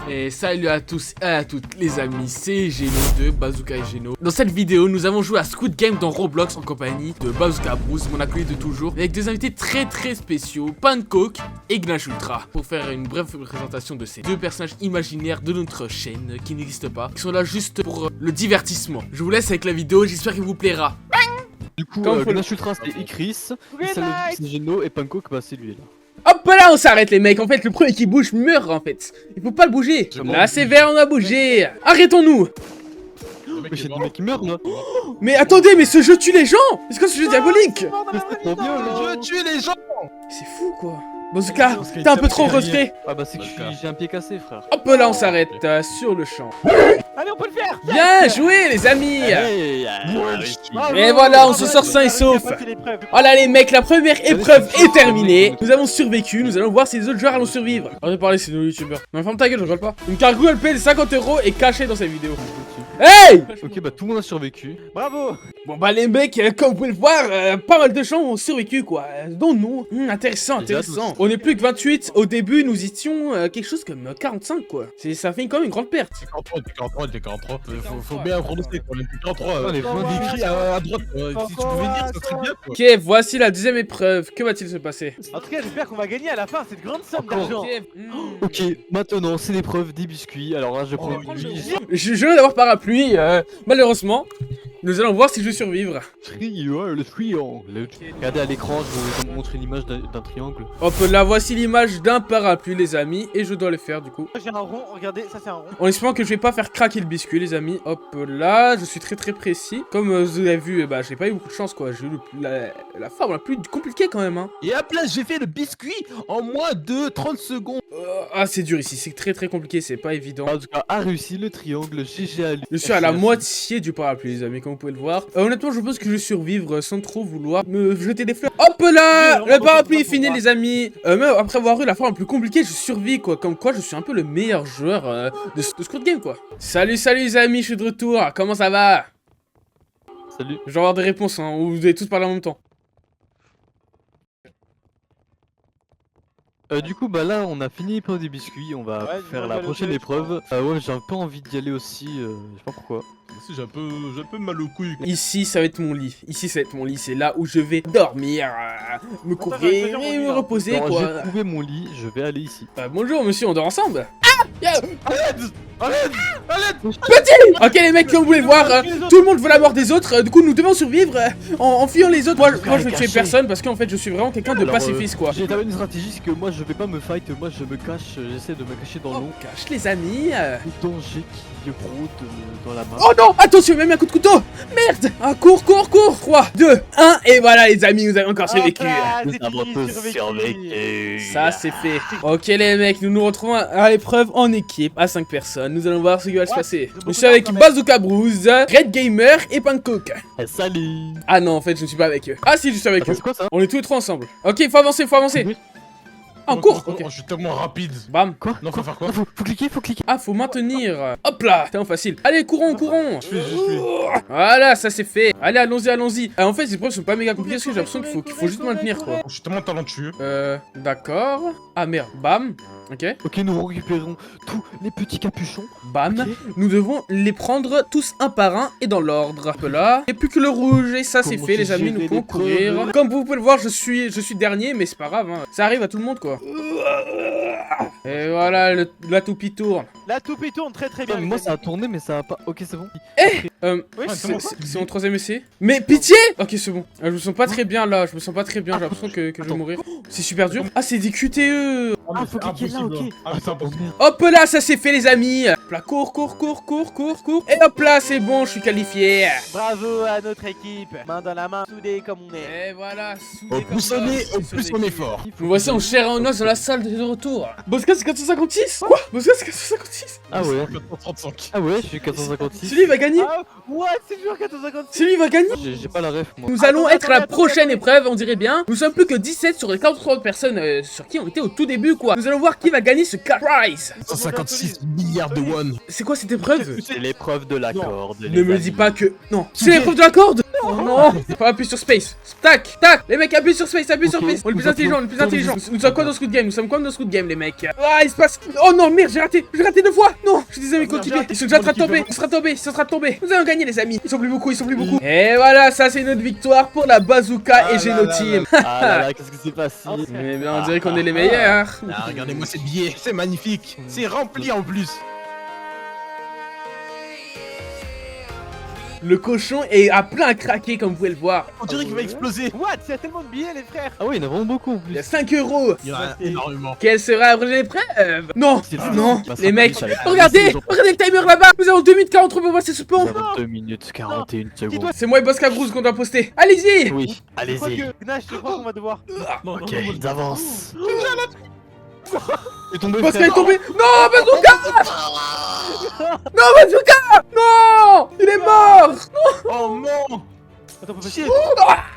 Et salut à tous et à toutes les amis, c'est Geno de Bazooka et Geno. Dans cette vidéo, nous avons joué à Squid Game dans Roblox en compagnie de Bazooka Bruce, mon acolyte de toujours, avec des invités très spéciaux, Pancoke et Gnash Ultra, pour faire une brève présentation de ces deux personnages imaginaires de notre chaîne qui n'existent pas, qui sont là juste pour le divertissement. Je vous laisse avec la vidéo, j'espère qu'elle vous plaira. Du coup, Gnash Ultra c'est Ikris, c'est Geno et Pancoke bah c'est lui là. Hop là, on s'arrête les mecs, en fait le premier qui bouge meurt en fait. Il faut pas le bouger. Là c'est vert, on a bougé. Arrêtons-nous. Mais j'ai des mecs qui meurent là. Mais attendez, mais ce jeu tue les gens. Est-ce que ce jeu diabolique? Je tue les gens. C'est fou quoi. Bazooka, t'es un peu trop retrait. Ah bah c'est que j'ai un pied cassé frère. Hop là, on s'arrête sur le champ. Allez, on peut le faire. Bien joué les amis. Et voilà, on se sort sain et sauf. Voilà les mecs, la première épreuve est terminée. Nous avons survécu, nous allons voir si les autres joueurs allons survivre. On va parler, c'est nos youtubeurs. Non, ferme ta gueule, je rigole pas. Une cargo elle paie les 50 € est cachée dans cette vidéo. Hey! Ok bah tout le monde a survécu. Bravo. Bon bah les mecs, comme vous pouvez le voir, pas mal de gens ont survécu quoi, dont nous. Intéressant. On est plus que 28, au début nous étions quelque chose comme 45 quoi. Ça fait quand même une grande perte. 43. Faut bien prononcer quoi, 43. Les points écrit à droite, si tu pouvais dire ça serait bien quoi. Ok, voici la deuxième épreuve, que va-t-il se passer? En tout cas j'espère qu'on va gagner à la fin cette grande somme d'argent. Ok, maintenant c'est l'épreuve des biscuits. Alors là je prends Je viens d'avoir parapluie, malheureusement. Nous allons voir si je vais survivre. le triangle. Regardez à l'écran, je vais vous montrer une image d'un triangle. Hop là, voici l'image d'un parapluie les amis, et je dois le faire du coup. J'ai un rond, regardez, ça c'est un rond. En espérant que je vais pas faire craquer le biscuit les amis. Hop là, je suis très précis. Comme vous avez vu, bah j'ai pas eu beaucoup de chance quoi. J'ai eu la forme la plus compliquée quand même hein. Et hop là, j'ai fait le biscuit en moins de 30 secondes. Ah c'est dur ici, c'est très compliqué, c'est pas évident. En tout cas, a réussi le triangle, GG à lui. Je suis à la moitié du parapluie les amis, comme vous pouvez le voir. Honnêtement je pense que je vais survivre sans trop vouloir me jeter des fleurs. Hop là, le parapluie est fini les amis. Même après avoir eu la forme la plus compliquée, je survis quoi. Comme quoi je suis un peu le meilleur joueur de Squid Game quoi. Salut les amis, je suis de retour, comment ça va? Salut. Je vais avoir des réponses hein, ou vous allez tous parler en même temps. Du coup bah là on a fini l'épreuve des biscuits, on va faire la prochaine épreuve. Ouais j'ai un peu envie d'y aller aussi, je sais pas pourquoi. Aussi j'ai un peu mal au couille. Ici ça va être mon lit, c'est là où je vais dormir, me couvrir et me reposer quoi. J'ai trouvé mon lit, je vais aller ici. Bonjour monsieur, on dort ensemble? Arrête. Petit! Ok les mecs, comme vous pouvez le voir, tout le monde veut la mort des autres, du coup nous devons survivre en fuyant les autres. Moi je ne tue personne parce qu'en fait je suis vraiment quelqu'un de pacifiste quoi. J'ai établi une stratégie, c'est que moi je vais pas me fight, moi je me cache, j'essaie de me cacher dans l'eau. Cache les amis. Le danger qui rôde dans la main. Oh non, attention, même un coup de couteau. Merde. Cours 3, 2, 1 et voilà les amis, vous avez encore survécu. Ça c'est fait. Ok les mecs, nous nous retrouvons à l'épreuve en équipe à 5 personnes. Nous allons voir ce qui va se passer. Je suis avec Bazooka Bruce, Red Gamer et Pancoke. Salut. Ah non en fait je ne suis pas avec eux. Ah si je suis avec eux. C'est quoi ça? On est tous les trois ensemble. Ok, faut avancer. En cours. Ok. Je suis tellement rapide. Bam. Quoi? Non, faut faire quoi? Faut cliquer. Ah faut maintenir. Hop là. C'est facile. Allez courons. Je suis. Voilà, ça c'est fait. Allez, allons-y. En fait, ces épreuves sont pas méga compliquées parce que j'ai l'impression qu'il faut juste maintenir quoi. Je suis tellement talentueux. D'accord. Ah merde, bam. Ok. Ok, nous récupérons tous les petits capuchons. Bam. Nous devons les prendre tous un par un et dans l'ordre. Hop là. Et plus que le rouge et ça c'est Comment fait les amis, nous pouvons courir. Comme vous pouvez le voir, je suis dernier mais c'est pas grave hein. Ça arrive à tout le monde quoi. Et voilà, la toupie tourne. La toupie tourne très bien. Mais moi ça a tourné mais ça a pas... Ok c'est bon. C'est mon troisième essai. Mais pitié. Ok c'est bon. Je me sens pas très bien là, j'ai l'impression que je vais mourir. C'est super dur. Ah c'est des QTE. Ah faut cliquer là, ok. Ah c'est impossible. Hop là, ça c'est fait les amis. Hop là, cours. Et hop là, c'est bon, je suis qualifié. Bravo à notre équipe. Main dans la main, soudés comme on est. Et voilà, Au plus on est fort. Nous voici en chair et en os dans la salle de retour. Bosca c'est 456. Quoi? Bosca c'est 456. Ah ouais. 435. Ah ouais, je suis 456. Celui va gagner. Ah ouais, c'est dur 456. Celui va gagner. J'ai pas la ref moi. Nous allons être à la prochaine épreuve, on dirait bien. Nous sommes plus que 17 sur les 43 personnes sur qui on était au tout début quoi. Nous allons voir qui va gagner ce cash prize. 156 milliards de won. C'est quoi cette épreuve? C'est l'épreuve de la corde. Ne me dis pas que... Non. C'est l'épreuve de la corde. Oh non. Faut appuyer sur space. Tac, tac. Les mecs, appuient sur space, appuient sur Ok. space. On est le plus Vous intelligent, on est le plus intelligent. vous- Nous sommes quoi dans Squid Game? Nous sommes quoi dans Squid Game, les mecs? Ah, il se passe. Oh non, merde, j'ai raté 2 fois. Non, je suis désolé, mes coéquipiers. Ils sont déjà en train de tomber. Ils sont en train de tomber. Ils sont en train de tomber. Nous allons gagner, les amis. Ils sont plus beaucoup, ils sont plus beaucoup. Et voilà, ça, c'est notre victoire pour la Bazooka et Geno Team. Ah là là, qu'est-ce qui s'est passé? Eh bien, on dirait qu'on est les meilleurs. Ah, regardez-moi ces billets, c'est magnifique. C'est rempli en plus. Le cochon est à plein craquer, comme vous pouvez le voir. On dirait qu'il va exploser. What? Il y a tellement de billets, les frères. Ah oui, il y en a vraiment beaucoup en Il y a plus. 5 euros. Il y en a énormément. Quelle sera la prochaine épreuve? Non, non, Bah, ça les va, mecs, ça va. regardez, regardez le timer là-bas. Nous avons 2 minutes 43 pour passer ce Nous pont. avons 2 minutes 41 secondes. C'est moi et Boss Cabrouz qu'on doit poster. Allez-y. Oui, Je crois allez-y. que... Nash, je crois qu'on va devoir... Non, Ok, non, non, ils avancent. Il est tombé. Boss frère. est tombé. Non, Bazooka. Non, Bazooka. Non, il est mort. Oh non. Attends, on peut Shit.